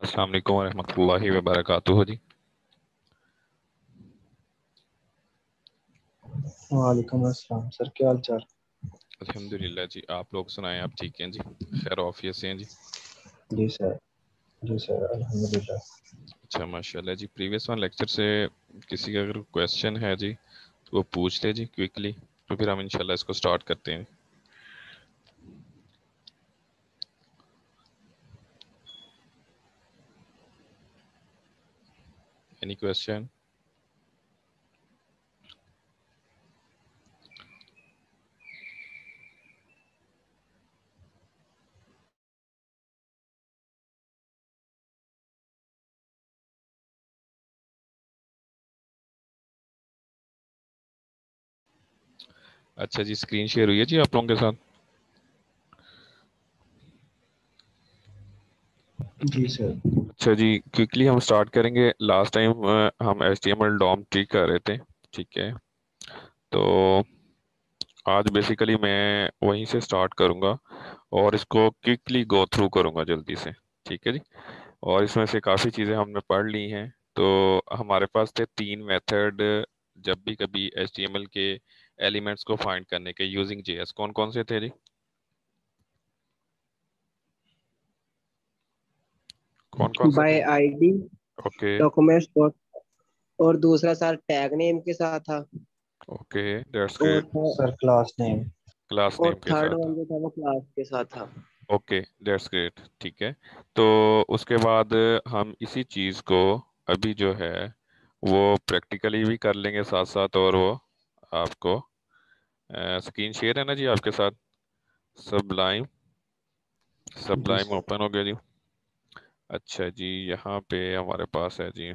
अस्सलाम वालेकुम रहमतुल्लाहि व बरकातुहू जी। वालेकुम अस्सलाम सर, क्या हाल चाल। अल्हम्दुलिल्लाह जी, आप लोग सुनाएं, आप ठीक हैं जी? खैर ऑफियत से हैं जी? जी सर। जी सर, अल्हम्दुलिल्लाह। अच्छा माशाल्लाह जी। प्रीवियस वन लेक्चर से किसी का अगर क्वेश्चन है जी तो वो पूछ ले जी क्विकली, तो फिर हम इंशाल्लाह इसको स्टार्ट करते हैं। Any question? अच्छा जी, स्क्रीन शेयर हुई है जी आप लोगों के साथ? जी सर। अच्छा जी, क्विकली हम स्टार्ट करेंगे। लास्ट टाइम हम HTML डॉम ठीक कर रहे थे, ठीक है? तो आज बेसिकली मैं वहीं से स्टार्ट करूंगा और इसको क्विकली गो थ्रू करूंगा जल्दी से, ठीक है जी। और इसमें से काफ़ी चीज़ें हमने पढ़ ली हैं। तो हमारे पास थे तीन मेथड जब भी कभी HTML के एलिमेंट्स को फाइंड करने के यूजिंग JS। कौन कौन से थे जी? कौन कौन से थे? Bye ID, okay. Documents dot, और दूसरा सर टैग नेम के साथ था। ओके, दैट्स और great. Sir class name. Class name और के थर्ड साथ था। वन जो था वो क्लास के साथ था। ओके, दैट्स ग्रेट, ठीक है। तो उसके बाद हम इसी चीज़ को अभी जो है वो प्रैक्टिकली भी कर लेंगे साथ साथ, और वो आपको स्क्रीन शेयर है ना जी आपके साथ? सबलाइम, जी सबलाइम सर। ओपन हो गया जी। अच्छा जी, यहाँ पे हमारे पास है जी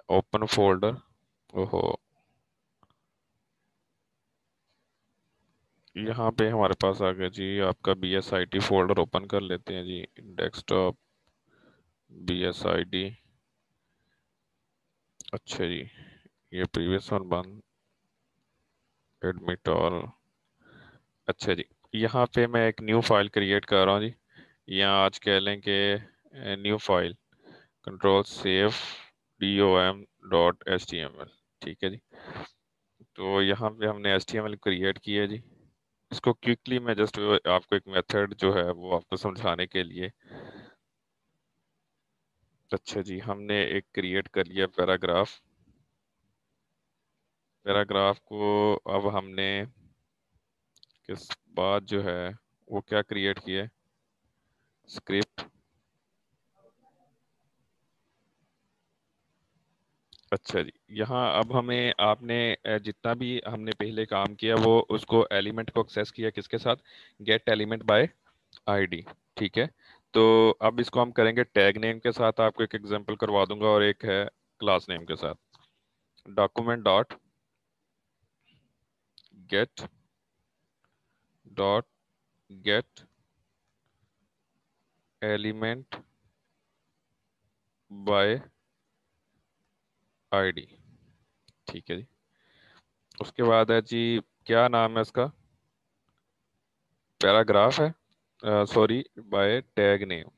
ओपन फोल्डर। ओहो, यहाँ पे हमारे पास आ गया जी आपका BSID फोल्डर। ओपन कर लेते हैं जी, डेस्कटॉप BSID। अच्छा जी, ये प्रीवियस वन बंद, एडमिट ऑल। अच्छा जी, यहाँ पे मैं एक न्यू फाइल क्रिएट कर रहा हूँ जी। यहाँ आज कह लें कि new file, control save DOM.html, ठीक है जी। तो यहाँ पे हमने HTML क्रिएट किया है जी। इसको क्विकली मैं जस्ट आपको एक मेथड जो है वो आपको समझाने के लिए। अच्छा जी, हमने एक क्रिएट कर लिया पैराग्राफ। पैराग्राफ को अब हमने किस बाद जो है वो क्या क्रिएट किया है, स्क्रिप्ट। अच्छा जी, यहाँ अब हमें आपने जितना भी हमने पहले काम किया वो उसको एलिमेंट को एक्सेस किया किसके साथ? गेट एलिमेंट बाय आईडी, ठीक है। तो अब इसको हम करेंगे टैग नेम के साथ। आपको एक एग्जांपल करवा दूंगा, और एक है क्लास नेम के साथ। Document dot gate dot gate element by ID, ठीक है जी। उसके बाद है जी, क्या नाम है इसका? पैराग्राफ है, sorry, by tag name,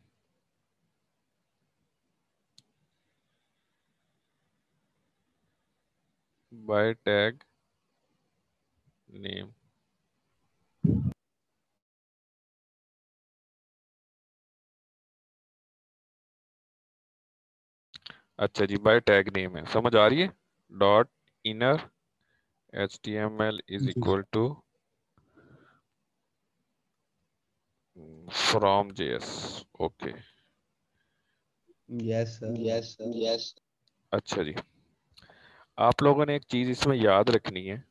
by tag name. अच्छा जी, बाय टैग नेम है, समझ आ रही है? डॉट इनर HTML इज जी equal to from JS। Okay, yes sir. Yes sir. Yes. अच्छा जी, आप लोगों ने एक चीज इसमें याद रखनी है।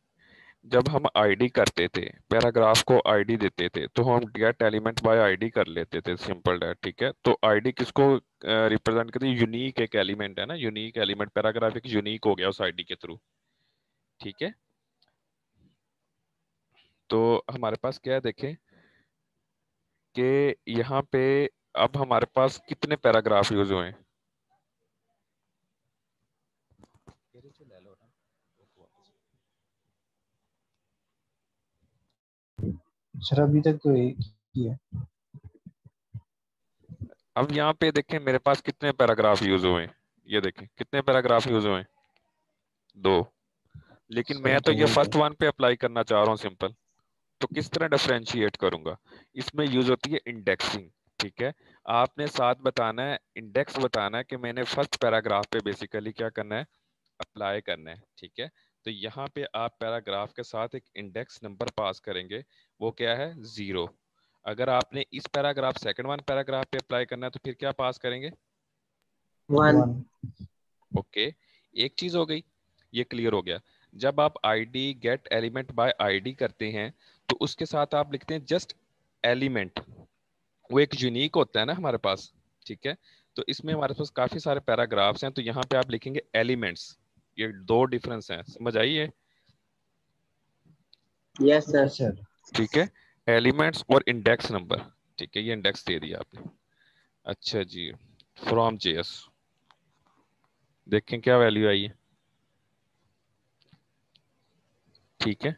जब हम आईडी करते थे, पैराग्राफ को आईडी देते थे, तो हम गेट एलिमेंट बाय आईडी कर लेते थे, सिंपल डैट, ठीक है। तो आईडी किसको रिप्रेजेंट करती है? यूनिक एक एलिमेंट है ना, यूनिक एलिमेंट। पैराग्राफ एक यूनिक हो गया उस आईडी के थ्रू, ठीक है। तो हमारे पास क्या है देखें कि यहाँ पे अब हमारे पास कितने पैराग्राफ यूज हुए हैं? सर अभी तक तो एक ही है। अब यहाँ पे देखें मेरे पास कितने पैराग्राफ यूज हुए हैं, ये देखें कितने पैराग्राफ यूज हुए हैं, दो। लेकिन सर मैं तो ये दो फर्स्ट है। वन पे अप्लाई करना चाह रहा हूँ सिंपल। तो किस तरह डिफरेंशिएट करूंगा, इसमें यूज होती है इंडेक्सिंग। ठीक है, आपने साथ बताना है, इंडेक्स बताना है कि मैंने फर्स्ट पैराग्राफ पे बेसिकली क्या करना है, अप्लाई करना है। ठीक है, तो यहाँ पे आप पैराग्राफ के साथ एक इंडेक्स नंबर पास करेंगे, वो क्या है, 0। अगर आपने इस पैराग्राफ सेकंड वन पैराग्राफ पे अप्लाई करना है तो फिर क्या पास करेंगे, 1। वन। ओके। एक चीज हो गई, ये क्लियर हो गया। जब आप ID gate element by ID करते हैं तो उसके साथ आप लिखते हैं जस्ट एलिमेंट, वो एक यूनिक होता है ना हमारे पास। ठीक है, तो इसमें हमारे पास काफी सारे पैराग्राफ्स हैं, तो यहाँ पे आप लिखेंगे एलिमेंट्स। ये दो डिफरेंस हैं, समझ आई है। यस जी सर। सर। ठीक है, एलिमेंट्स और इंडेक्स नंबर। ठीक है, ये इंडेक्स दे दिया आपने। अच्छा जी, फ्रॉम जेएस देखें क्या वैल्यू आई है। ठीक है,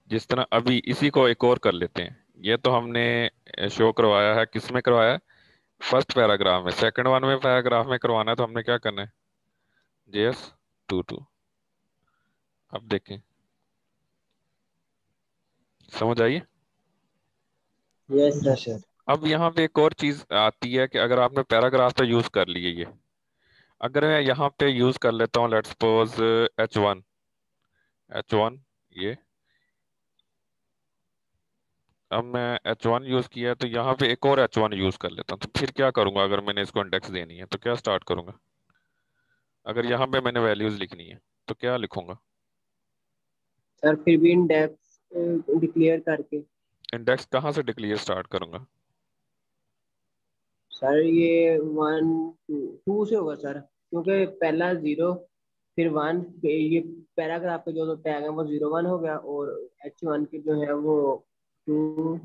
जिस तरह अभी इसी को एक और कर लेते हैं। ये तो हमने शो करवाया है, किस में करवाया है, फर्स्ट पैराग्राफ में। सेकंड वन में पैराग्राफ में करवाना है तो हमने क्या करना है, जेएस 22। अब देखें, समझ आइए। यस जी सर। सर। अब यहाँ पे एक और चीज आती है कि अगर आपने पैराग्राफ पे यूज कर लिए ये, अगर मैं यहाँ पे यूज कर लेता हूँ लेट्स सपोज H1, H1 ये, अब मैं H1 यूज किया है तो यहाँ पे एक और H1 यूज कर लेता हूँ। तो फिर क्या करूंगा, अगर मैंने इसको इंडेक्स देनी है तो क्या स्टार्ट करूंगा, अगर यहाँ पे मैंने वैल्यूज लिखनी है तो क्या लिखूंगा, सर फिर भी इंडेक्स डिक्लेयर करके। इंडेक्स कहाँ से डिक्लेयर स्टार्ट करूंगा। सर ये 1 2 से होगा सर, क्योंकि पहला 0 फिर 1, ये पैराग्राफ के जो टैग है वो 0 1 हो गया, और H1 के जो है वो 2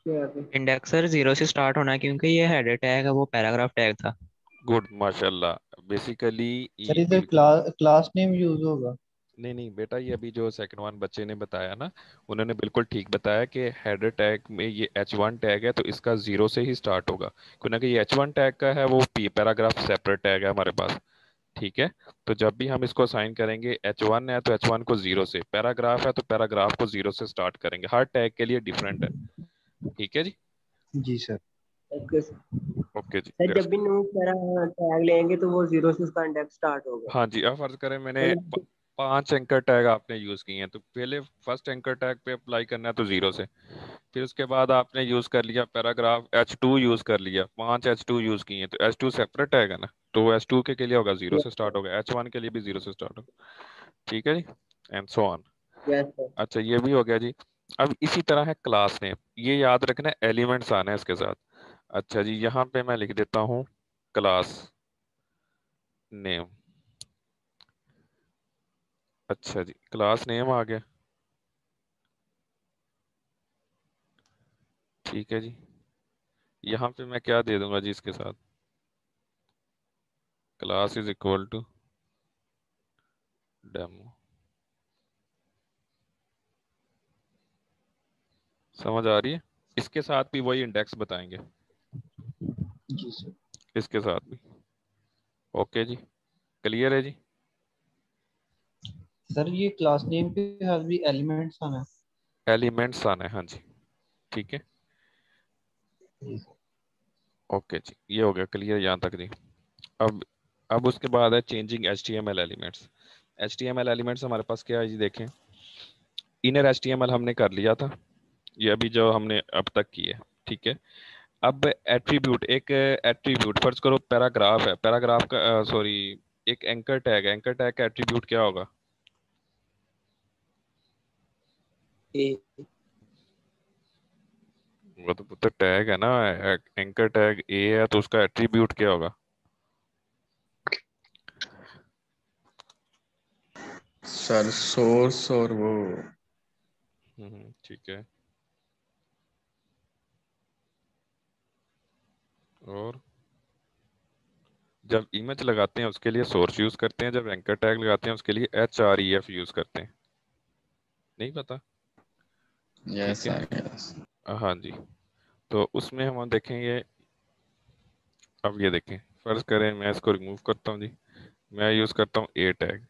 से आगे। इंडेक्स सर 0 से स्टार्ट होना है, क्योंकि ये हेडर टैग है, वो पैराग्राफ टैग था। गुड, माशाल्लाह। बेसिकली सर ये इधर बिल्कुल, क्लास नेम यूज होगा। नहीं नहीं बेटा, ये अभी जो सेकंड वन बच्चे ने बताया ना, उन्होंने बिल्कुल ठीक बताया कि हेडर टैग में ये H1 टैग है तो इसका 0 से ही स्टार्ट होगा, क्योंकि ये H1 टैग का है, वो पी पैराग्राफ सेपरेट टैग है हमारे पास। ठीक है, तो जब भी हम इसको असाइन करेंगे, H1 है तो H1 को 0 से, पैराग्राफ है तो पैराग्राफ को 0 से स्टार्ट करेंगे, हर टैग के लिए डिफरेंट है। ठीक है जी, जी सर। Okay sir. ओके जी, सर दैट्स जब भी गुड। न्यू पैरा टैग लेंगे तो वो 0 से उसका इंडेक्स स्टार्ट होगा। हाँ जी, अब फर्ज करें मैंने मतलब 5 एंकर टैग आपने यूज किए हैं, तो पहले फर्स्ट एंकर टैग पे अप्लाई करना है तो 0 से, फिर उसके बाद आपने यूज कर लिया पैराग्राफ H2 यूज कर लिया, 5 H2 यूज किए, तो H2 सेपरेट है ना, तो वो H2 के लिए होगा 0 से स्टार्ट होगा, H1 के लिए भी 0 से स्टार्ट होगा। ठीक है जी, and so on. Yes sir. अच्छा, ये भी हो गया जी। अब इसी तरह है क्लास नेम, ये याद रखना है, एलिमेंट्स आना है इसके साथ। अच्छा जी, यहाँ पे मैं लिख देता हूँ क्लास नेम। अच्छा जी, क्लास नेम आ गया। ठीक है जी, यहाँ पे मैं क्या दे दूंगा जी इसके साथ, class is equal to demo. समझ आ रही है, इसके साथ भी वही इंडेक्स बताएंगे, जी सर। इसके साथ भी। ओके जी, क्लियर है जी। सर ये क्लास नेम के साथ भी एलिमेंट्स आना है। एलिमेंट्स आना है, हाँ जी। ठीक है, जी सर। ओके जी, ये हो गया क्लियर यहाँ तक जी। अब अब उसके बाद है changing HTML elements. HTML elements हमारे पास क्या है जी, देखें, इनर HTML हमने कर लिया था, ये अभी जो हमने अब तक की है। ठीक है, अब एट्रीब्यूट, एक एट्रीब्यूट फर्ज करो पैराग्राफ है, पैराग्राफ का सॉरी, एक एंकर टैग है, एंकर टैग का एट्रीब्यूट क्या होगा, ए। वो तो टैग है ना, एंकर टैग ए है तो उसका एट्रीब्यूट क्या होगा, सर सोर्स और वो। ठीक है, और जब इमेज लगाते हैं उसके लिए सोर्स यूज करते हैं, जब एंकर टैग लगाते हैं उसके लिए HREF यूज करते हैं, नहीं पता। यस ठीक है, सर यस। हाँ जी, तो उसमें हम देखेंगे अब ये देखें, फर्ज करें मैं इसको रिमूव करता हूँ जी, मैं यूज़ करता हूँ ए टैग,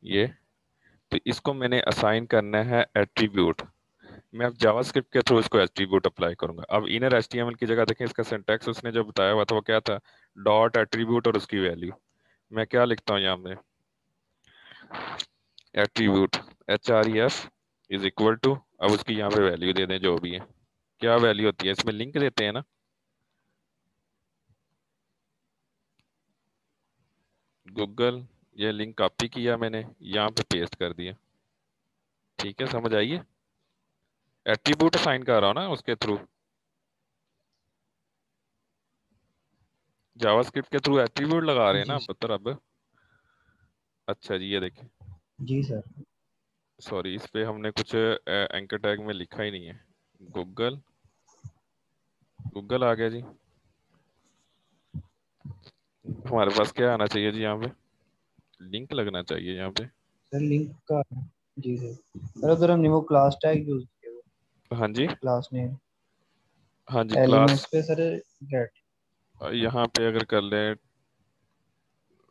ये, तो इसको मैंने असाइन करना है एट्रीब्यूट। मैं अब जावास्क्रिप्ट के थ्रू इसको एट्रीब्यूट अप्लाई करूंगा। अब इनर एचटीएमएल की जगह देखें, इसका सिंटैक्स उसने जो बताया हुआ था वो क्या था, डॉट एट्रीब्यूट और उसकी वैल्यू। मैं क्या लिखता हूँ यहाँ पे, attribute HREF is equal to, अब उसकी यहाँ पे वैल्यू दे दें जो भी है। क्या वैल्यू होती है इसमें, लिंक देते हैं ना, गूगल, ये लिंक कॉपी किया मैंने, यहाँ पे पेस्ट कर दिया। ठीक है, समझ आइए, एट्रीब्यूट असाइन कर रहा हूँ ना उसके थ्रू, जावास्क्रिप्ट के थ्रू एट्रीब्यूट लगा रहे हैं ना जी बतर अब। अच्छा जी, ये देखिए, जी सर। सॉरी इस पे हमने कुछ एंकर टैग में लिखा ही नहीं है। गूगल, गूगल आ गया जी, हमारे पास क्या आना चाहिए जी, यहाँ पे लिंक लगना चाहिए यहाँ पे। सर लिंक का। जी सर। सर उधर हमने वो क्लास टैग यूज किया, वो हाँ जी, क्लास नेम हाँ जी, क्लास, एलिमेंट्स पे सर गेट। यहाँ पे अगर कर लें,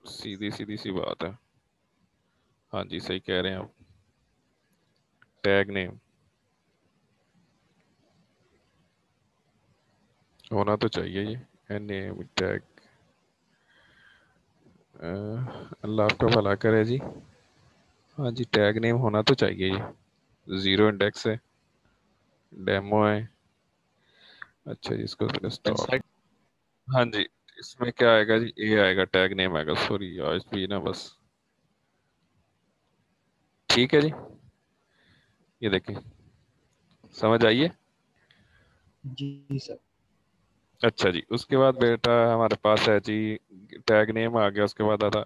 सीधी सीधी सी बात है। हाँ जी, सही कह रहे हैं आप, टैग नेम होना तो चाहिए ये, नेम टैग, अल्लाह आपका भला करे जी। हाँ जी, टैग नेम होना तो चाहिए ये, जीरो इंडेक्स है, डेमो है। अच्छा जी, इसको स्टॉप। वेबसाइट। हाँ जी, इसमें क्या आएगा जी, ए आएगा, टैग नेम आएगा, सॉरी आज भी ना बस। ठीक है जी, ये देखें, समझ आइए। जी सर। अच्छा जी, उसके बाद बेटा हमारे पास है जी, टैग नेम आ गया, उसके बाद आता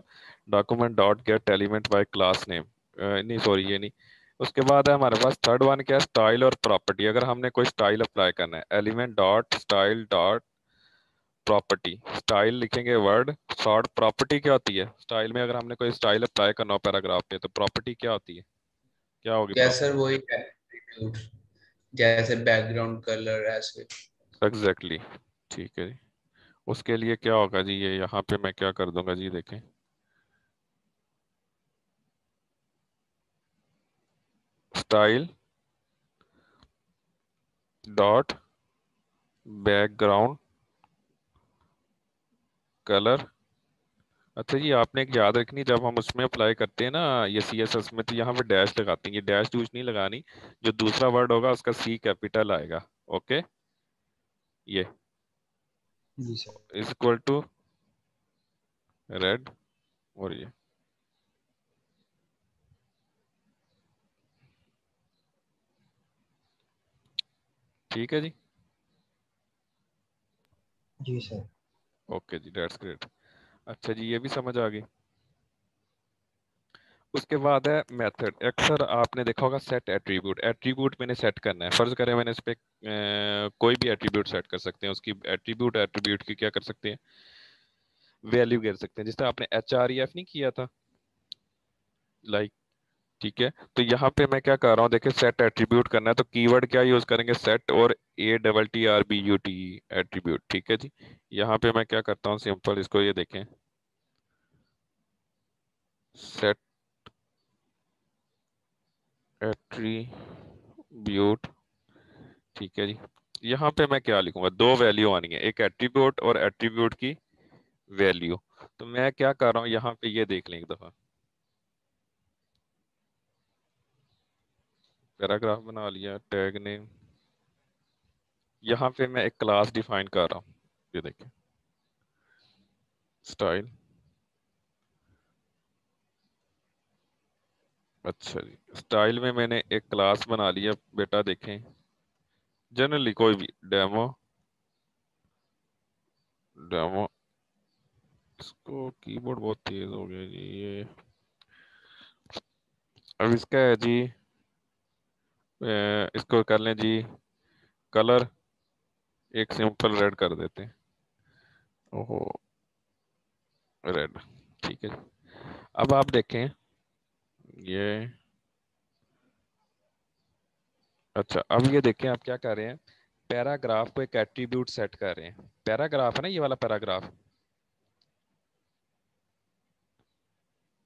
document dot gate element by class name, नहीं सॉरी ये नहीं। उसके बाद है हमारे पास थर्ड वन, क्या, स्टाइल और प्रॉपर्टी। अगर हमने कोई स्टाइल अप्लाई करना है, element dot style dot property, style लिखेंगे वर्ड शॉर्ट, प्रॉपर्टी क्या होती है स्टाइल में, अगर हमने कोई स्टाइल अप्लाई करना हो पैराग्राफ पे, तो प्रॉपर्टी क्या होती है, क्या होगी जैसे प्रॉपर्टी। वही एट्रीब्यूट, जैसे बैकग्राउंड कलर ऐसे। एग्जैक्टली, ठीक है जी। उसके लिए क्या होगा जी, ये यहाँ पे मैं क्या कर दूंगा जी, देखें, स्टाइल डॉट बैकग्राउंड कलर। अच्छा जी, आपने एक याद रखनी, जब हम उसमें अप्लाई करते हैं ना ये CSS में, तो यहाँ पे डैश लगाते हैं, ये डैश डूश नहीं लगानी, जो दूसरा वर्ड होगा उसका C कैपिटल आएगा। ओके, ये जी sir. Is equal to red, और ये, ठीक है जी। जी सर। ओके जी, दैट्स ग्रेट। अच्छा जी, ये भी समझ आ गई। उसके बाद है मेथड। अक्सर आपने देखा होगा सेट एट्रीब्यूट, एट्रीब्यूट मैंने सेट करना है, फर्ज करें मैंने इस पे कोई भी एट्रीब्यूट सेट कर सकते हैं, उसकी एट्रीब्यूट एट्रीब्यूट की क्या कर सकते हैं, वैल्यू गिर सकते हैं, जिस तरह आपने HREF नहीं किया था, लाइक, ठीक है। तो यहाँ पे मैं क्या कर रहा हूँ, देखिए सेट एट्रीब्यूट करना है, तो कीवर्ड क्या यूज करेंगे, सेट और ATTRBUT, एट्रीब्यूट, ठीक है जी। यहाँ पे मैं क्या करता हूँ, सिंपल इसको ये देखें, सेट एट्रीब्यूट, ठीक है जी। यहाँ पे मैं क्या लिखूंगा, दो वैल्यू आनी है, एक एट्रीब्यूट और एट्रीब्यूट की वैल्यू। तो मैं क्या कर रहा हूँ, यहाँ पे ये देख लें एक दफा, पैराग्राफ बना लिया, टैग नेम, यहाँ पे मैं एक क्लास डिफाइन कर रहा हूँ, ये देखिए, स्टाइल। अच्छा जी, स्टाइल में मैंने एक क्लास बना लिया बेटा, देखें, जनरली कोई भी, डेमो, डेमो, इसको कीबोर्ड बहुत तेज हो गया जी ये। अब इसका है जी, इसको कर लें जी, कलर एक सिंपल रेड कर देते हैं, ओहो, रेड, ठीक है। अब आप देखें ये, अच्छा अब ये देखें आप क्या कर रहे हैं, पैराग्राफ को एक एट्रीब्यूट सेट कर रहे हैं। पैराग्राफ है ना, ये वाला पैराग्राफ।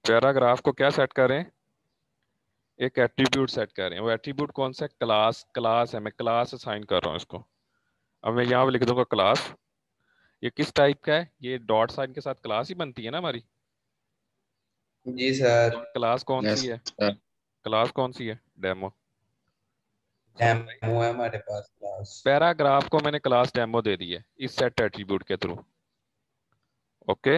पैराग्राफ को क्या सेट कर रहे हैं? एक एट्रीब्यूट सेट कर रहे हैं। वो एट्रीब्यूट कौन सा है? क्लास। क्लास है, मैं क्लास असाइन कर रहा हूँ इसको। अब मैं यहाँ पे लिख दूंगा क्लास। ये किस टाइप का है? ये डॉट साइन के साथ क्लास ही बनती है ना हमारी। जी सर। और क्लास कौन सी यस है? सर। क्लास कौन सी है? डेमो। समझ आई? डेमो है हमारे पास क्लास। पैराग्राफ को मैंने क्लास डेमो दे दी है इस सेट एट्रीब्यूट के थ्रू। ओके,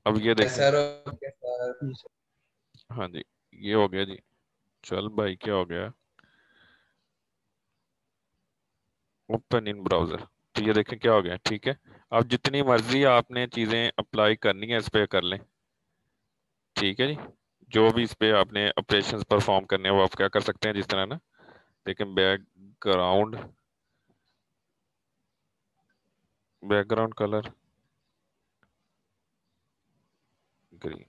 अब ये यस देखें। सर। Okay sir. जी सर। हाँ जी, ये हो गया जी। चल भाई, क्या हो गया? Open in browser. तो ये देखें क्या हो गया। ठीक है, अब जितनी मर्जी आपने चीजें अप्लाई करनी है इस पे कर लें। ठीक है जी, जो भी इस पे आपने ऑपरेशंस परफॉर्म करने हैं वो आप क्या कर सकते हैं, जिस तरह ना। देखें, background, background colour green.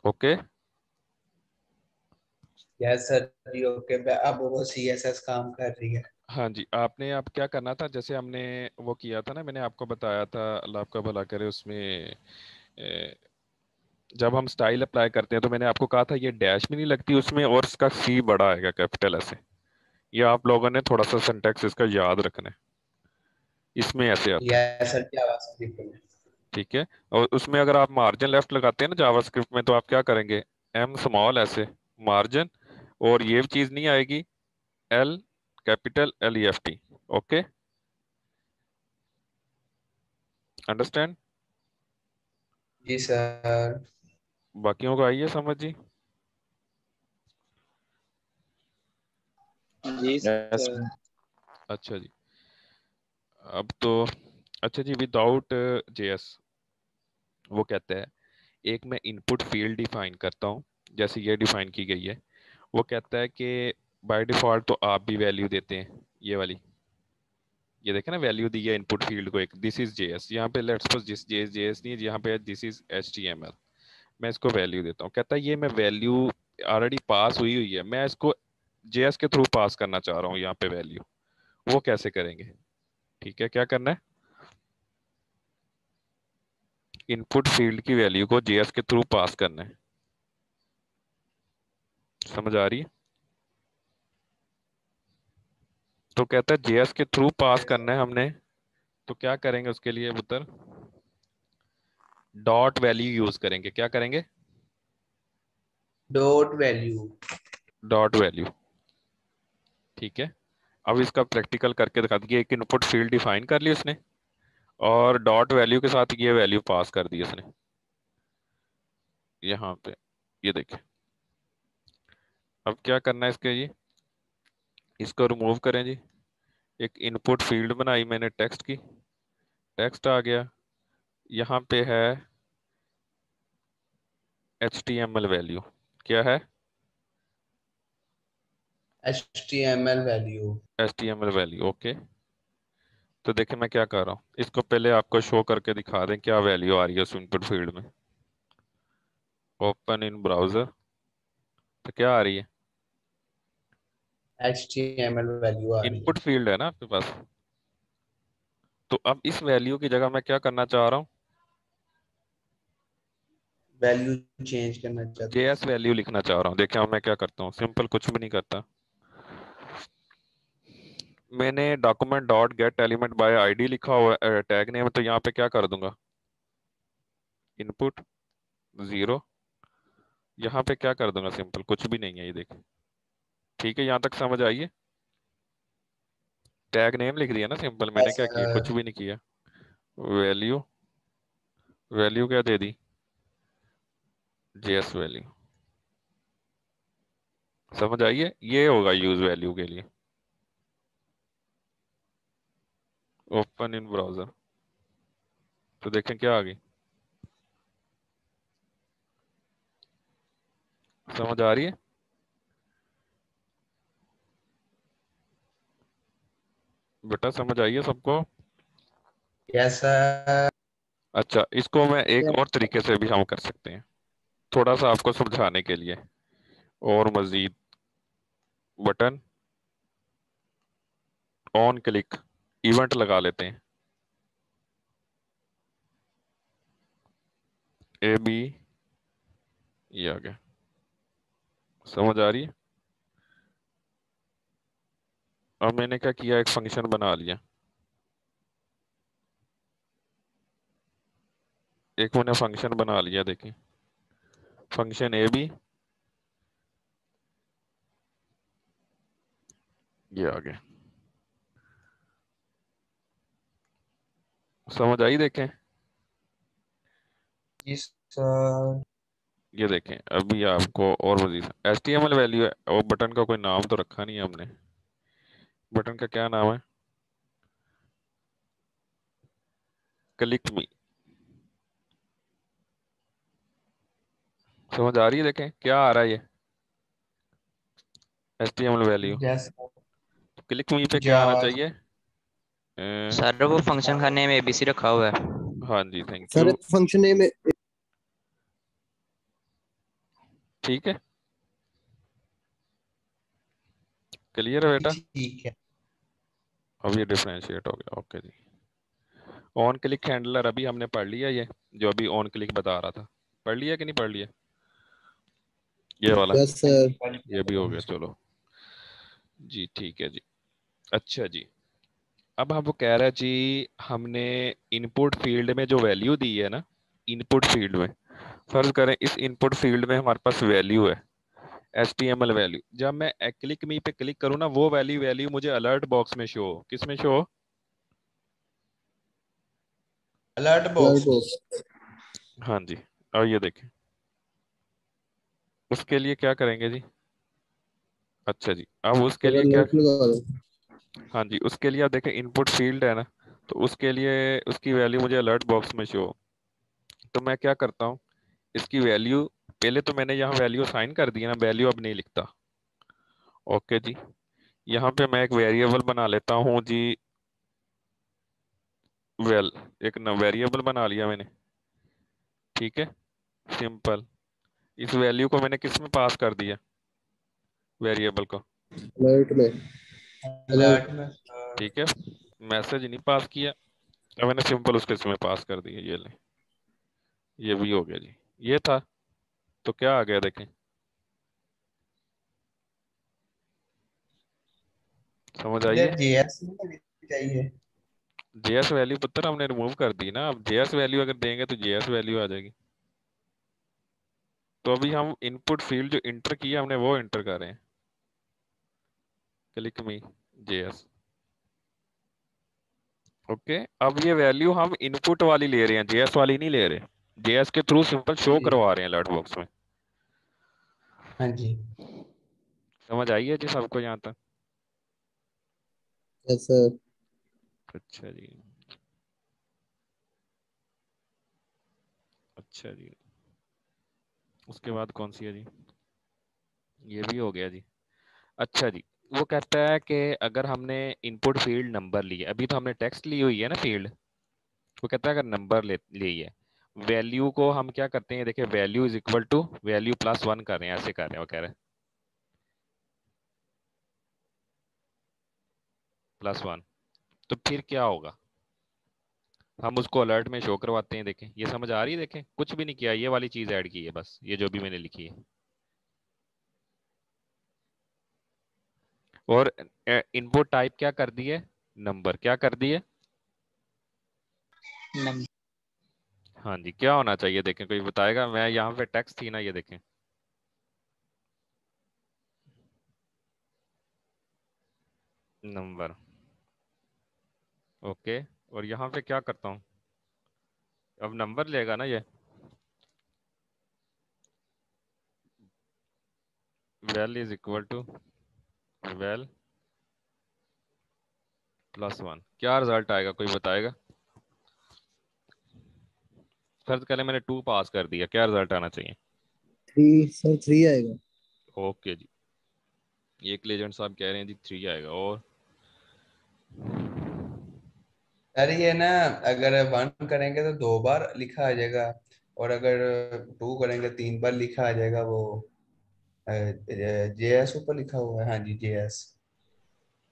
Okay. Yes sir जी। ओके, अब वो सीएसएस काम कर रही है। हाँ जी, आपने अब क्या करना था, जैसे हमने वो किया था ना, मैंने आपको बताया था, अल्लाह आपका भला करे, उसमें जब हम स्टाइल अप्लाई करते हैं तो मैंने आपको कहा था ये डैश भी नहीं लगती उसमें, और इसका सी बड़ा आएगा कैपिटल ऐसे। ये आप लोगों ने थोड़ा सा सिंटेक्स इसका याद रखना है। इसमें ऐसे आता है। यस सर, जावास्क्रिप्ट में। ठीक है, और उसमें अगर आप मार्जिन लेफ्ट लगाते हैं ना जावास्क्रिप्ट में, तो आप क्या करेंगे? एम स्मॉल ऐसे मार्जिन, और ये चीज नहीं आएगी, L capital LEFT। Okay, understand? जी सर। बाकियों को आई है समझ जी? जी यस सर। अच्छा जी, अब तो अच्छा जी, विदाउट JS वो कहता है, एक मैं इनपुट फील्ड डिफाइन करता हूँ जैसे ये डिफाइन की गई है। वो कहता है कि बाय डिफॉल्ट तो आप भी वैल्यू देते हैं, ये वाली। ये देखें ना, वैल्यू दी है इनपुट फील्ड को एक, दिस इज JS। यहाँ पे लेट्स सपोज जिस JS नहीं है, यहाँ पे दिस इज HTML। मैं इसको वैल्यू देता हूँ। कहता है ये मैं वैल्यू ऑलरेडी पास हुई हुई है, मैं इसको JS के थ्रू पास करना चाह रहा हूँ यहाँ पे वैल्यू। वो कैसे करेंगे? ठीक है, क्या करना है? इनपुट फील्ड की वैल्यू को JS के थ्रू पास करना है। समझ आ रही है? तो कहता है JS के थ्रू पास करना है हमने। तो क्या करेंगे उसके लिए पुत्र? डॉट वैल्यू यूज करेंगे। क्या करेंगे? Dot value. Dot value. ठीक है, अब इसका प्रैक्टिकल करके दिखा दिया। एक इनपुट फील्ड डिफाइन कर ली उसने, और डॉट वैल्यू के साथ ये वैल्यू पास कर दी उसने यहाँ पे। ये देखिए, अब क्या करना है इसके जी? इसको रिमूव करें जी। एक इनपुट फील्ड बनाई मैंने टेक्स्ट की, टेक्स्ट आ गया। यहाँ पे है HTML वैल्यू। क्या है? HTML value. HTML value. Okay, तो देखिए मैं क्या कर रहा हूँ, इसको पहले आपको शो करके दिखा दें क्या वैल्यू आ रही है उस इनपुट फील्ड में। Open in browser. तो क्या आ रही है? HTML वैल्यू आ रही है। इनपुट फील्ड है ना आपके पास। तो अब इस वैल्यू की जगह मैं क्या करना चाह रहा हूँ? वैल्यू चेंज करना चाहते हैं। JS वैल्यू लिखना चाह रहा हूँ। देखिए अब मैं क्या करता हूँ, सिंपल कुछ भी नहीं करता। मैंने document dot gate element by ID लिखा हुआ है टैग नेम, तो यहाँ पे क्या कर दूंगा? इनपुट 0। यहाँ पे क्या कर दूंगा? सिंपल कुछ भी नहीं है, ये देखिए। ठीक है, यहाँ तक समझ आइए। टैग नेम लिख दिया ना सिंपल, मैंने यस क्या किया? सर। कुछ भी नहीं किया। वैल्यू, वैल्यू क्या दे दी? JS value. समझ आइए, ये होगा यूज वैल्यू के लिए। Open in browser. तो देखें क्या आ गई। समझ आ रही है? बेटा समझ आई है सबको? Yes sir. अच्छा, इसको मैं एक और तरीके से भी हम कर सकते हैं, थोड़ा सा आपको समझाने के लिए और मजीद बटन ऑन क्लिक इवेंट लगा लेते हैं, ए बी, ये आ गया। समझ आ रही है? अब मैंने क्या किया, एक फंक्शन बना लिया, एक मैंने फंक्शन बना लिया, देखिए फंक्शन ए बी, ये आ गया। समझ आई? देखें, जी सर। ये देखें, अभी आपको और मजीद HTML वैल्यू है, और बटन का कोई नाम तो रखा नहीं है हमने। बटन का क्या नाम है? क्लिक मी। समझ आ रही है? देखें क्या आ रहा है, ये HTML value. Yes click me पे क्या आना जार। चाहिए? अ, सर वो फंक्शन का नेम एबीसी रखा हुआ है। हाँ जी, thank sir you. Function name ठीक है, क्लियर है बेटा? ठीक है। अब ये डिफरेंशिएट हो गया, ओके जी। ऑन क्लिक हैंडलर अभी हमने पढ़ लिया, ये जो अभी ऑन क्लिक बता रहा था, पढ़ लिया कि नहीं पढ़ लिया? ये वाला, यस हाँ सर। जी, कल ये भी हो कल गया, चलो जी, ठीक है जी। अच्छा जी, अब हम वो कह रहे हैं जी, हमने इनपुट फील्ड में जो वैल्यू दी है ना, इनपुट फील्ड में, फर्ज करें इस इनपुट फील्ड में हमारे पास वैल्यू है, HTML वैल्यू। जब मैं क्लिक मी पे क्लिक करूँ ना, वो वैल्यू वैल्यू मुझे अलर्ट बॉक्स में शो हो। किस में शो हो? अलर्ट अलर्ट बॉक्स में। बॉक्स। हाँ जी। और ये देखें, उसके लिए क्या करेंगे जी? अच्छा जी, अब उसके सर लिए क्या? अलर्ट लगा दो। हाँ जी, उसके लिए आप देखें इनपुट फील्ड है ना, तो उसके लिए उसकी वैल्यू मुझे अलर्ट बॉक्स में शो हो। तो मैं क्या करता हूँ, इसकी वैल्यू, पहले तो मैंने यहाँ वैल्यू असाइन कर दी है ना, वैल्यू अब नहीं लिखता। ओके जी, यहाँ पे मैं एक वेरिएबल बना लेता हूँ जी, वेल, एक न वेरिएबल बना लिया मैंने, ठीक है, सिंपल। इस वैल्यू को मैंने किस में पास कर दिया, वेरिएबल को, अलर्ट में। Alert alert. में। ठीक है, मैसेज नहीं पास किया, अब मैंने सिंपल उसके इसमें पास कर दिया, ये ले, ये भी हो गया जी। ये था, तो क्या आ गया देखें, समझ आई इधर है? जेएस नहीं लिखनी चाहिए। JS वैल्यू पुत्र हमने रिमूव कर दी ना, अब JS वैल्यू अगर देंगे तो JS वैल्यू आ जाएगी। तो अभी हम इनपुट फील्ड जो इंटर किया हमने वो इंटर कर रहे हैं, क्लिक मी JS। ओके, अब ये वैल्यू हम इनपुट वाली ले रहे हैं, JS वाली नहीं ले रहे। JS के थ्रू सिंपल शो जी करवा रहे हैं अलर्ट बॉक्स में। हाँ जी। समझ आई है जी सबको यहाँ तक? Yes sir. अच्छा जी, अच्छा जी। उसके बाद कौन सी है जी? ये भी हो गया जी। अच्छा जी, वो कहता है कि अगर हमने इनपुट फील्ड नंबर ली है, अभी तो हमने टेक्स्ट ली हुई है ना फील्ड, वो कहता है अगर नंबर ले ली है, वैल्यू को हम क्या करते हैं, देखिए value is equal to value plus one कर रहे हैं, ऐसे कर रहे हैं, वो कह रहे हैं प्लस वन। तो फिर क्या होगा, हम उसको अलर्ट में शो करवाते हैं। देखें, ये समझ आ रही है? देखें, कुछ भी नहीं किया, ये वाली चीज ऐड की है बस, ये जो भी मैंने लिखी है। और इनपुट टाइप क्या कर दी है, नंबर क्या कर दी है। हाँ जी, क्या होना चाहिए देखें, कोई बताएगा? मैं यहाँ पे टेक्स्ट थी ना, ये देखें, नंबर। ओके, और यहाँ पे क्या करता हूँ, अब नंबर लेगा ना ये, val is equal to val plus one. क्या रिजल्ट आएगा, कोई बताएगा? फर्ज करें मैंने टू पास कर दिया, क्या रिजल्ट आना चाहिए? थ्री। सर थ्री आएगा। ओके जी, एक लेजेंड साहब कह रहे हैं जी थ्री आएगा। और अरे ये ना, अगर वन करेंगे तो दो बार लिखा आ जाएगा, और अगर टू करेंगे तीन बार लिखा आ जाएगा वो। जेएस ऊपर लिखा हुआ है, हाँ जी जेएस।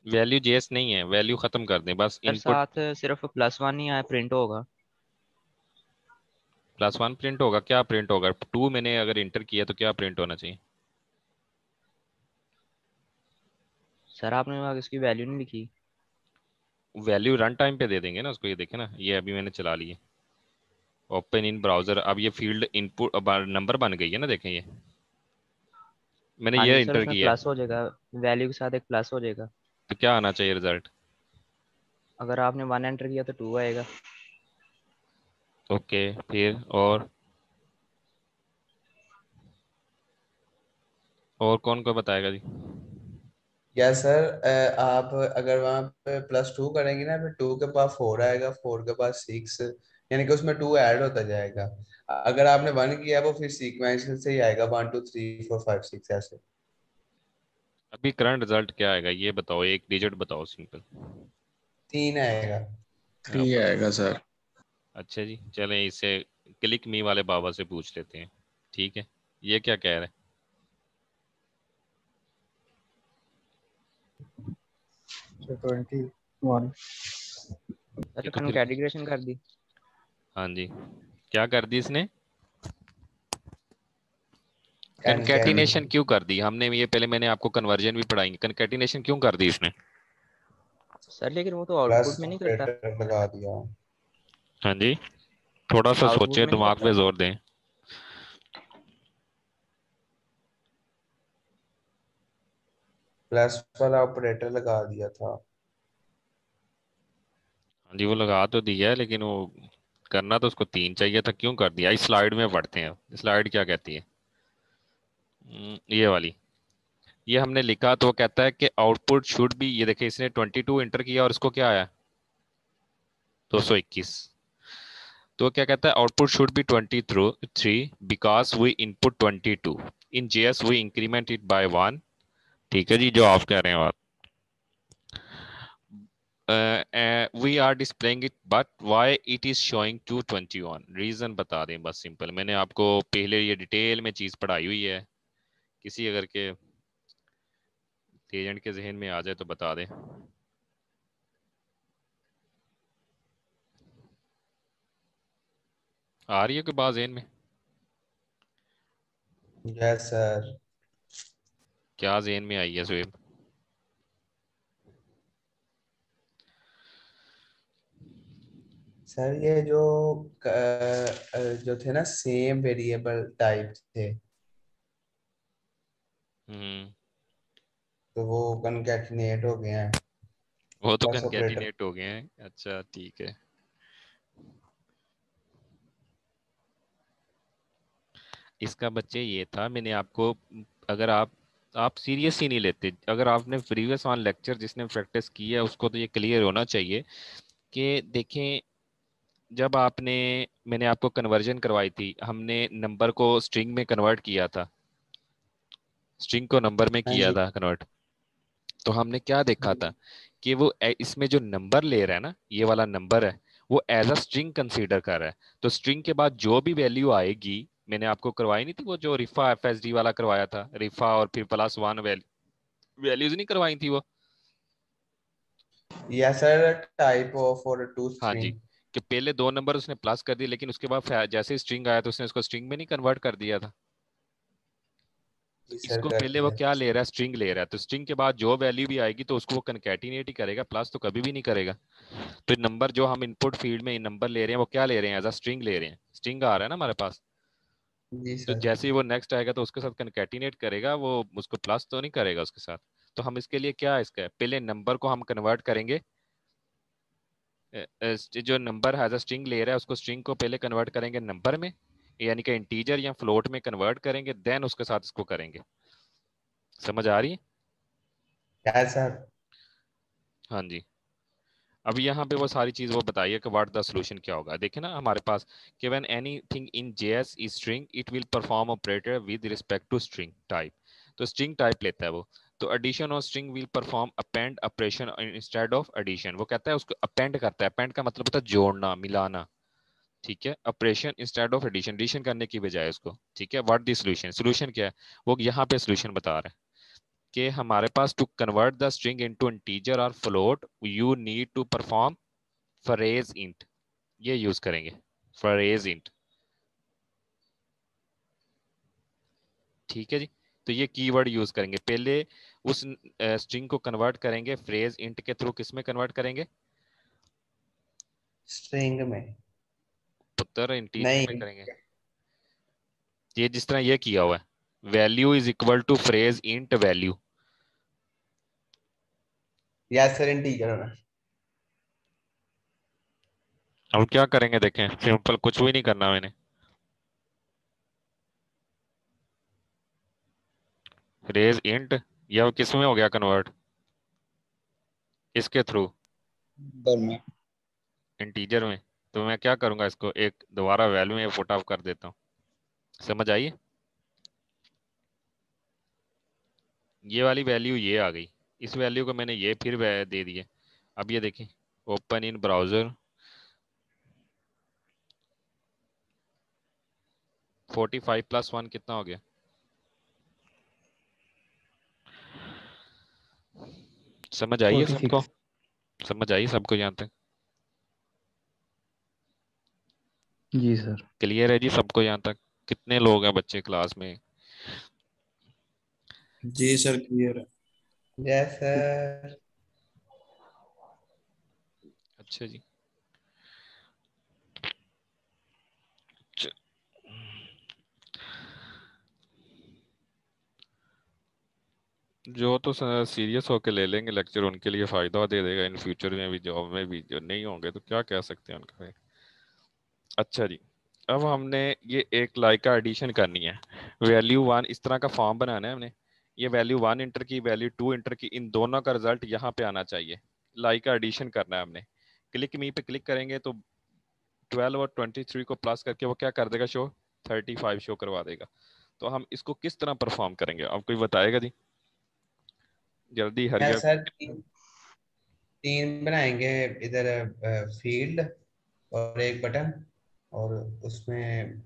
वैल्यू जेएस नहीं है, वैल्यू खत्म कर दें बस, सर इनपुट। साथ सिर्फ +1 ही आया प्रिंट होगा। +1 प्रिंट होगा? क्या प्रिंट होगा? 2 मैंने अगर इंटर किया तो क्या प्रिंट होना चाहिए? सर आपने वहाँ इसकी वैल्यू नहीं लिखी। वैल्यू रन टाइम पे दे देंगे ना उसको। ये देखे ना, ये अभी मैंने चला ली है, ओपन इन ब्राउजर। अब ये फील्ड इनपुट नंबर बन गई है ना, देखें ये मैंने हाँ ये जी सर, इंटर उसमें किया है। प्लस हो जाएगा, वैल्यू के साथ एक प्लस हो जाएगा। तो क्या आना चाहिए रिजल्ट? अगर आपने 1 एंटर किया तो 2 आएगा। ओके, फिर और कौन को बताएगा जी? यस सर, आप अगर वहां पे +2 करेंगे ना, फिर 2 के पास 4 आएगा, 4 के पास 6, यानी कि उसमें 2 ऐड होता जाएगा। अगर आपने 1 किया वो फिर सीक्वेंशियल से ही आएगा, 1 2 3 4 5 6 ऐसे। अभी करंट रिजल्ट क्या आएगा ये बताओ, एक डिजिट बताओ सिंपल। 3 आएगा। 3 आएगा सर। अच्छा जी, चलें इससे क्लिक मी वाले बाबा से पूछ लेते हैं। ठीक है, ये क्या कह रहे हैं? 21। ये सर तो फिर, कैटेगराइजेशन कर दी। हाँ जी, क्या कर दी इसने? कनकैटिनेशन। कनकैटिनेशन क्यों कर दी हमने? ये पहले मैंने आपको कन्वर्जन भी पढ़ाएंगे, कनकैटिनेशन क्यों कर दी इसने? सर लेकिन वो तो प्लस आउटपुट में नहीं करता। ऑपरेटर लगा दिया। हाँ जी, थोड़ा सा आउटपुट सोचे, में नहीं दिमाग करता। पे जोर दें। प्लस वाला ऑपरेटर लगा दिया था। हाँ जी, वो लगा तो दिया है, लेकिन वो करना तो उसको 3 चाहिए था, क्यों कर दिया? इस स्लाइड में पढ़ते हैं। स्लाइड क्या कहती है? ये वाली। ये हमने लिखा तो वो कहता है कि आउटपुट शुड बी, ये देखिए इसने 22 इंटर किया और इसको क्या आया? 221। तो क्या कहता है? Output should be 23 because we input 22 in JS we increment it by 1। ठीक है जी, जो आप कह रहे हैं बात, we are displaying it but why it is showing 221, reason बता दें बस सिंपल। मैंने आपको पहले ये डिटेल में चीज पढ़ाई हुई है, किसी अगर के एजेंट के जहन में आ जाए तो बता दें। आ रही है कोई बात जहन में? Yes sir. क्या जहन में आई है सुहेब? सर ये जो थे ना सेम वेरिएबल टाइप थे, हम्म, तो वो कनकैटिनेट हो गए हैं। वो तो प्लस ऑपरेटर। कंकैटिनेट हो गए हैं। अच्छा ठीक है, इसका बच्चे ये था, मैंने आपको, अगर आप सीरियस ही नहीं लेते, अगर आपने प्रीवियस वन लेक्चर जिसने प्रैक्टिस की है उसको तो ये क्लियर होना चाहिए कि देखें, जब आपने, मैंने आपको कन्वर्जन करवाई थी, हमने नंबर को स्ट्रिंग में कन्वर्ट किया था, स्ट्रिंग को नंबर में हाँ किया जी। था कन्वर्ट। तो हमने क्या देखा था कि वो इसमें जो नंबर ले रहा है ना, ये वाला नंबर है, वो एज अ स्ट्रिंग कंसीडर कर रहा है। तो स्ट्रिंग के बाद जो भी वैल्यू आएगी, मैंने आपको करवाई नहीं थी वो जो रिफा एफएसडी वाला करवाया था, रिफा और फिर +1 वैल्यूज नहीं करवाई थी वो? यस सर, टाइप ऑफ और टू हाँ जी, स्ट्रिंग। कि पहले 2 नंबर उसने प्लस कर दिए, लेकिन उसके बाद जैसे स्ट्रिंग आया तो उसने उसको स्ट्रिंग में नहीं कन्वर्ट कर दिया था। तो जी सर, इसको कर पहले वो दिया। क्या ले रहा है? स्ट्रिंग ले रहा है, तो स्ट्रिंग के बाद जो वैल्यू भी आएगी तो उसको वो कंकैटिनेट ही करेगा, प्लस तो कभी भी नहीं करेगा। तो नंबर जो हम इनपुट फील्ड में नंबर ले रहे हैं वो क्या ले रहे हैं? एज अ स्ट्रिंग ले रहे हैं, स्ट्रिंग आ रहा है ना हमारे पास। जी तो सर। जैसे ही वो नेक्स्ट आएगा तो उसके साथ कंकैटिनेट करेगा, वो उसको प्लस तो नहीं करेगा उसके साथ। तो हम इसके लिए क्या है, इसका है, पहले नंबर को हम कन्वर्ट करेंगे, जो नंबर हैज अ स्ट्रिंग ले रहा है उसको, स्ट्रिंग को पहले कन्वर्ट करेंगे नंबर में, यानी कि इंटीजर या फ्लोट में कन्वर्ट करेंगे, देन उसके साथ इसको करेंगे। समझ आ रही है? Yes sir. हाँ जी। अब यहाँ पे वो सारी चीज वो बताइए कि व्हाट द सोल्यूशन क्या होगा। देखे ना हमारे पास कि when anything in JS is string it will perform operator with respect to string type. तो स्ट्रिंग टाइप लेता है वो। तो एडिशन और string will perform append operation instead of addition. वो कहता है उसको अपेंड करता है, अपेंड का मतलब होता है जोड़ना, मिलाना। ठीक है, operation instead of addition, addition करने की बजाय उसको, ठीक है। व्हाट द सॉल्यूशन, सॉल्यूशन क्या है, वो यहाँ पे सॉल्यूशन बता रहा है कि हमारे पास to convert the string into integer और float you need to perform parse int, ये यूज करेंगे फ्रेज इंट, ठीक है जी। तो ये कीवर्ड यूज करेंगे, पहले उस स्ट्रिंग को कन्वर्ट करेंगे फ्रेज इंट के थ्रू, किस में कन्वर्ट करेंगे, स्ट्रिंग में। पुत्र इंटीजर में नहीं, करेंगे। ये जिस तरह ये किया हुआ है, value is equal to parse int value, yes sir, integer में। अब क्या करेंगे देखें, सिंपल, कुछ भी नहीं करना मैंने, फ्रेज इंट, यह किस में हो गया कन्वर्ट, इसके थ्रू पर में इंटीजर में। तो मैं क्या करूंगा, इसको एक दोबारा वैल्यू में पुट अप कर देता हूँ, समझ आई, ये वाली वैल्यू ये आ गई, इस वैल्यू को मैंने ये फिर दे दिए। अब ये देखें, ओपन इन ब्राउजर, 45 प्लस 1 कितना हो गया, समझ आई है सबको, 46। समझ आई सबको यहाँ तक, जी सर। क्लियर है जी सबको यहाँ तक, कितने लोग हैं बच्चे क्लास में, जी सर, क्लियर है। Yes sir. अच्छा जी। जो तो सीरियस होके ले लेंगे लेक्चर, उनके लिए फ़ायदा दे देगा इन फ्यूचर में भी, जॉब में भी, जो नहीं होंगे तो क्या कह सकते हैं उनका। अच्छा जी, अब हमने ये एक लाइक का एडिशन करनी है, वैल्यू वन, इस तरह का फॉर्म बनाना है हमने, ये वैल्यू वन इंटर की, वैल्यू टू इंटर की, इन दोनों का रिजल्ट यहाँ पे आना चाहिए, लाइक का एडिशन करना है हमने। क्लिक मी पे क्लिक करेंगे तो 12 और 23 को प्लस करके वो क्या कर देगा, शो 35 शो करवा देगा। तो हम इसको किस तरह परफॉर्म करेंगे, अब कोई बताएगा जी, जल्दी यस हरिया। सर, तीन तीन बनाएंगे इधर, फील्ड और एक बटन, और उसमें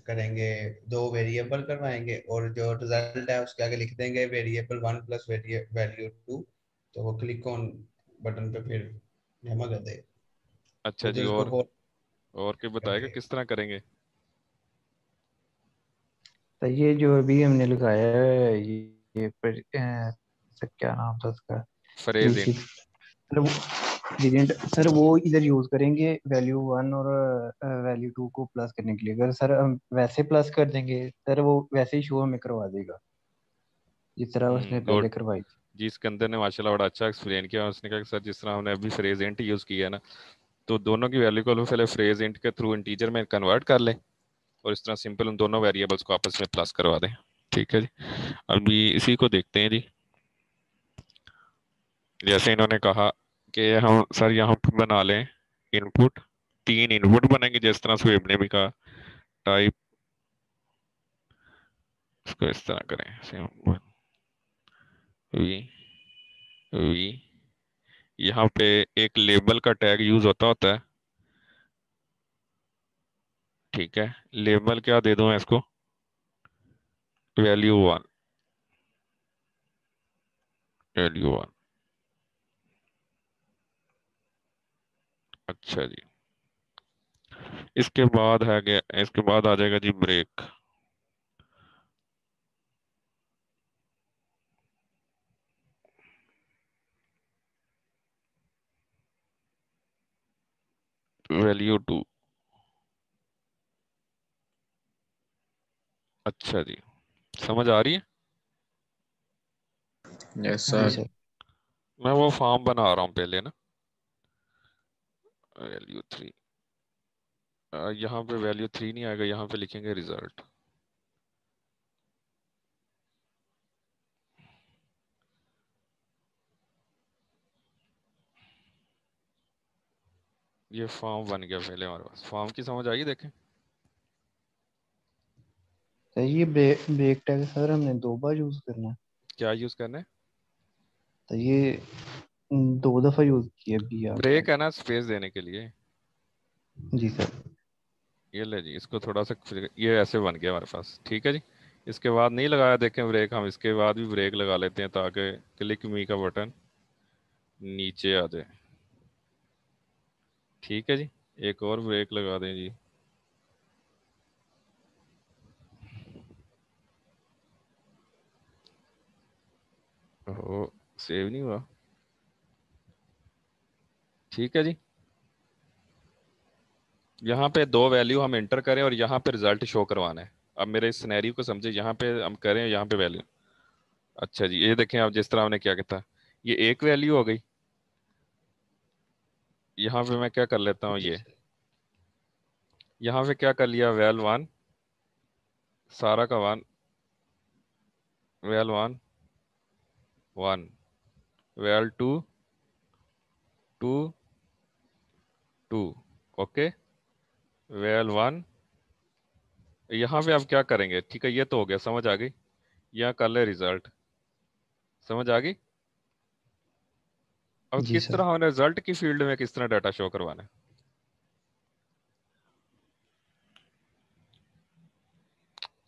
करेंगे दो वेरिएबल करवाएंगे, और जो रिजल्ट है उसके आगे लिख देंगे variable one plus value two, तो वो क्लिक ऑन बटन पे फिर जमा कर देगा, अच्छा खुद जी, ही उसको कॉल और कोई बताएगा करके। किस तरह करेंगे, तो ये जो अभी हमने लगाया है ये पर सर क्या नाम था उसका, फ्रेज बेसिक, इंट। सर वो वेरिएंट, सर वो इधर यूज करेंगे वैल्यू वन और वैल्यू टू को प्लस करने के लिए। अगर सर हम वैसे प्लस कर देंगे सर वो वैसे ही शो हमें करवा देगा जिस तरह उसने पहले गुड करवाई थी। जी, सिकंदर ने माशाल्लाह बड़ा अच्छा एक्सप्लेन किया, उसने कहा कि सर जिस तरह हमने अभी फ्रेज इंट यूज़ किया है ना, तो दोनों की वैल्यू को पहले फ्रेज इंट के थ्रू इंटीजर में कन्वर्ट कर लें, और इस तरह सिंपल उन दोनों वेरिएबल्स को आपस में प्लस करवा दें, ठीक है जी। अभी इसी को देखते हैं जी, जैसे इन्होंने कहा कि हम सर यहाँ पर बना लें इनपुट, तीन इनपुट बनेंगे जिस तरह से ने भी कहा, टाइप, इसको इस तरह करें, वी वी, यहाँ पे एक लेबल का टैग यूज होता होता है, ठीक है, लेबल क्या दे दूं मैं इसको, वैल्यू वन, वैल्यू वन, अच्छा जी। इसके बाद है गया, इसके बाद आ जाएगा जी ब्रेक, वैल्यू टू, अच्छा जी, समझ आ रही है। यस जी सर। सर। मैं वो फॉर्म बना रहा हूँ पहले ना, वैल्यू थ्री, यहाँ पे वैल्यू थ्री नहीं आएगा, यहाँ पे लिखेंगे रिजल्ट, ये फॉर्म बन गया पहले हमारे पास, फॉर्म की समझ आई, देखें तो ये ब्रेक टैग सर हमने दो बार यूज करना है। क्या यूज करना है, तो ये दो दफा यूज किया अभी आपने। ब्रेक है ना स्पेस देने के लिए, जी सर। ये ले जी, इसको थोड़ा सा ये ऐसे बन गया हमारे पास, ठीक है जी। इसके बाद नहीं लगाया देखें ब्रेक, हम इसके बाद भी ब्रेक लगा लेते हैं ताकि क्लिक मी का बटन नीचे आ जाए, ठीक है जी। एक और ब्रेक लगा दें जी। ओ, सेव नहीं हुआ, ठीक है जी। यहाँ पे दो वैल्यू हम एंटर करें और यहाँ पे रिजल्ट शो करवाना है। अब मेरे इस सिनेरियो को समझे, यहाँ पे हम करें, यहाँ पे वैल्यू। अच्छा जी, ये देखें आप, जिस तरह हमने क्या कहता, ये एक वैल्यू हो गई। यहाँ पे मैं क्या कर लेता हूँ, जी ये सर। यहाँ पे क्या कर लिया, वैल वन सारा का one, val one one, val two two two, okay, val one. यहाँ पे आप क्या करेंगे, ठीक है, ये तो हो गया, समझ आ गई। यहाँ कर ले रिजल्ट, समझ आ गई। अब जी किस सर। तरह हमने रिजल्ट की फील्ड में किस तरह डाटा शो करवाना है।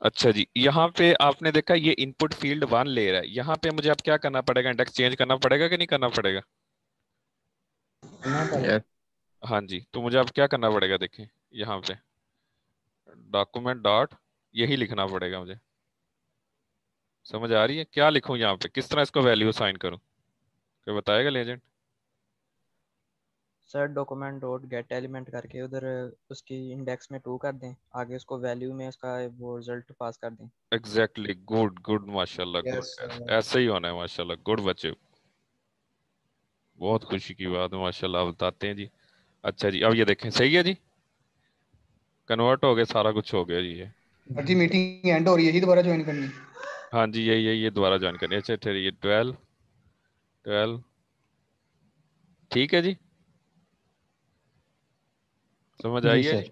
अच्छा जी, यहाँ पे आपने देखा ये इनपुट फील्ड वन ले रहा है, यहाँ पे मुझे अब क्या करना पड़ेगा, इंडेक्स चेंज करना पड़ेगा कि नहीं करना पड़ेगा। करना पड़ेगा। यस हाँ जी, तो मुझे अब क्या करना पड़ेगा, देखें यहाँ पे डॉक्यूमेंट डॉट यही लिखना पड़ेगा मुझे। समझ आ रही है, क्या लिखूं यहाँ पे, किस तरह इसको वैल्यू असाइन करूं, कोई बताएगा legend. Sir document dot gate element करके उधर उसकी इंडेक्स में 2 कर दें, आगे उसको वैल्यू में उसका वो रिजल्ट पास कर दें। एग्जैक्टली, गुड गुड, माशाल्लाह, यस गुड, ऐसे ही होना है, माशाल्लाह, गुड बच्चे, बहुत खुशी की बात है, माशाल्लाह, आप बताते हैं जी। अच्छा जी, अब ये देखें, सही है जी, कन्वर्ट हो गए, सारा कुछ हो गया जी ये। जी मीटिंग एंड हो रही है जी, दोबारा ज्वाइन करनी है। हाँ जी, यही ये दोबारा ज्वाइन करनी है। अच्छा ठहरिए, ये 12 12, ठीक है जी, समझ जी आई है जी।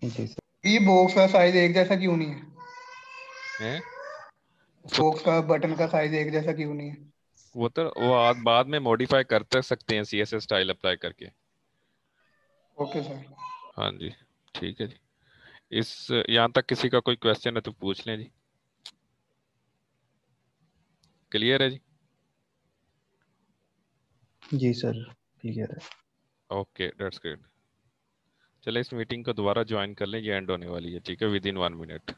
सर। जी सर। ये बॉक्स का साइज एक जैसा क्यों नहीं है? हैं, बॉक्स का बटन का साइज एक जैसा क्यों नहीं है? वो तो वो बाद में मॉडिफाई कर सकते हैं सीएसएस स्टाइल अप्लाई करके। Okay sir. हाँ जी, ठीक है जी। इस यहाँ तक किसी का कोई क्वेश्चन है तो पूछ लें जी, क्लियर है जी। जी सर, क्लियर है। Okay, that's great. चले इस मीटिंग को दोबारा ज्वाइन कर लें, ये एंड होने वाली है, ठीक है, विद इन 1 मिनट।